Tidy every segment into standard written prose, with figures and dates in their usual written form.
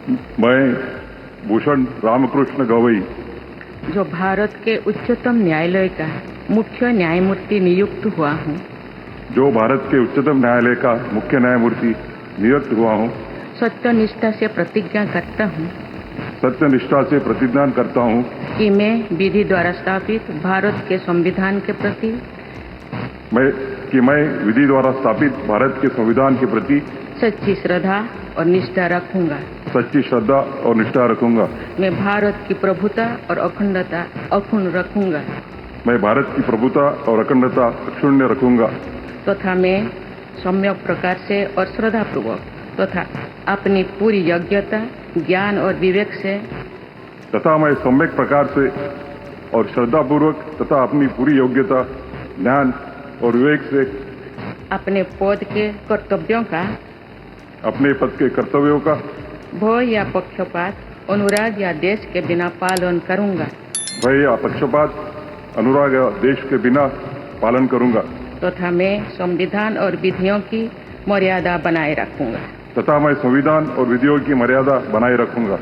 मैं भूषण रामकृष्ण गवई, जो भारत के उच्चतम न्यायालय का मुख्य न्यायमूर्ति नियुक्त हुआ हूँ, जो भारत के उच्चतम न्यायालय का मुख्य न्यायमूर्ति नियुक्त हुआ हूँ, सत्यनिष्ठा से प्रतिज्ञा करता हूँ सत्यनिष्ठा से प्रतिज्ञा करता हूँ कि मैं विधि द्वारा स्थापित भारत के संविधान के प्रति मैं विधि द्वारा स्थापित भारत के संविधान के प्रति सच्ची श्रद्धा और निष्ठा रखूंगा। सच्ची श्रद्धा और निष्ठा रखूंगा। मैं भारत की प्रभुता और अखंडता अक्षुण्ण रखूंगा। मैं भारत की प्रभुता और अखंडता अक्षुण्ण रखूंगा तथा मैं सम्यक प्रकार से और श्रद्धापूर्वक तथा अपनी पूरी योग्यता, ज्ञान और विवेक से तथा मैं सम्यक प्रकार से और श्रद्धापूर्वक तथा अपनी पूरी योग्यता, ज्ञान और विवेक से अपने पद के कर्तव्यों का, अपने पद के कर्तव्यों का भय या पक्षपात, अनुराग या देश के बिना पालन करूंगा। भय या पक्षपात, अनुराग या देश के बिना पालन करूंगा। तथा मैं संविधान और विधियों की मर्यादा बनाए रखूंगा। तथा मैं संविधान और विधियों की मर्यादा बनाए रखूंगा।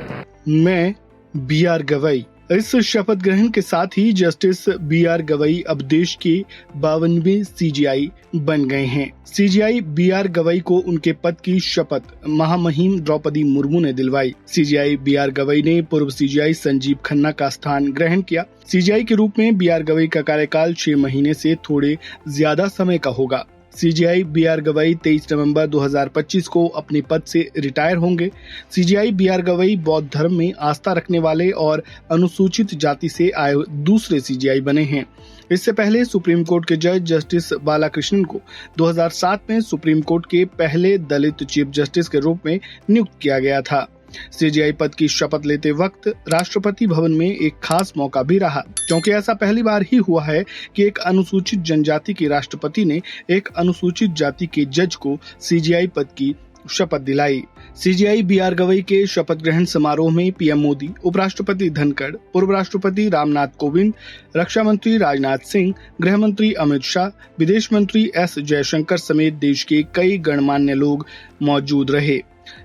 मैं बी.आर. गवई। इस शपथ ग्रहण के साथ ही जस्टिस बी.आर. गवई अब देश के 52वें सीजेआई बन गए हैं। CJI B R. गवई को उनके पद की शपथ महामहिम द्रौपदी मुर्मू ने दिलवाई। CJI B R. गवई ने पूर्व सीजेआई संजीव खन्ना का स्थान ग्रहण किया। सीजेआई के रूप में बी.आर. गवई का कार्यकाल 6 महीने से थोड़े ज्यादा समय का होगा। CJI B R. गवई 23 नवंबर 2025 को अपने पद से रिटायर होंगे। CJI B R. गवई बौद्ध धर्म में आस्था रखने वाले और अनुसूचित जाति से आए दूसरे सीजेआई बने हैं। इससे पहले सुप्रीम कोर्ट के जज जस्टिस बालाकृष्णन को 2007 में सुप्रीम कोर्ट के पहले दलित चीफ जस्टिस के रूप में नियुक्त किया गया था। सीजेआई पद की शपथ लेते वक्त राष्ट्रपति भवन में एक खास मौका भी रहा, क्योंकि ऐसा पहली बार ही हुआ है कि एक अनुसूचित जनजाति के राष्ट्रपति ने एक अनुसूचित जाति के जज को सीजेआई पद की शपथ दिलाई। CJI B R. गवई के शपथ ग्रहण समारोह में पीएम मोदी, उपराष्ट्रपति धनखड़, पूर्व राष्ट्रपति रामनाथ कोविंद, रक्षा मंत्री राजनाथ सिंह, गृह मंत्री अमित शाह, विदेश मंत्री एस जयशंकर समेत देश के कई गणमान्य लोग मौजूद रहे।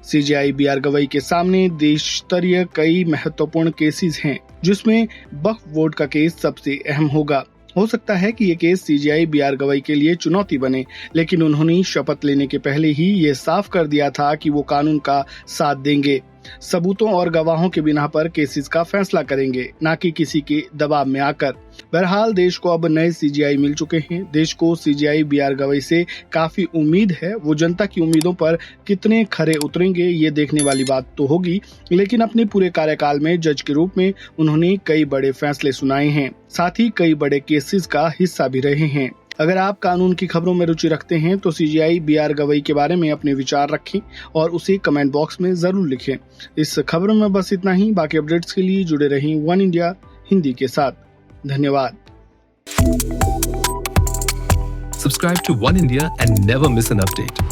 CJI B R. गवई के सामने देश स्तरीय कई महत्वपूर्ण केसेस हैं, जिसमें वक्फ बोर्ड का केस सबसे अहम होगा। हो सकता है कि ये केस सीजेआई बी.आर. गवई के लिए चुनौती बने, लेकिन उन्होंने शपथ लेने के पहले ही ये साफ कर दिया था कि वो कानून का साथ देंगे, सबूतों और गवाहों के बिना पर केसेस का फैसला करेंगे, न कि किसी के दबाव में आकर। बहरहाल देश को अब नए सीजेआई मिल चुके हैं। देश को सीजेआई बी.आर. गवई से काफी उम्मीद है। वो जनता की उम्मीदों पर कितने खरे उतरेंगे ये देखने वाली बात तो होगी, लेकिन अपने पूरे कार्यकाल में जज के रूप में उन्होंने कई बड़े फैसले सुनाए हैं, साथ ही कई बड़े केसेस का हिस्सा भी रहे हैं। अगर आप कानून की खबरों में रुचि रखते हैं तो सीजेआई बी.आर. गवई के बारे में अपने विचार रखें और उसे कमेंट बॉक्स में जरूर लिखें। इस खबरों में बस इतना ही। बाकी अपडेट्स के लिए जुड़े रहें वन इंडिया हिंदी के साथ। धन्यवाद। Subscribe to One India and never miss an update.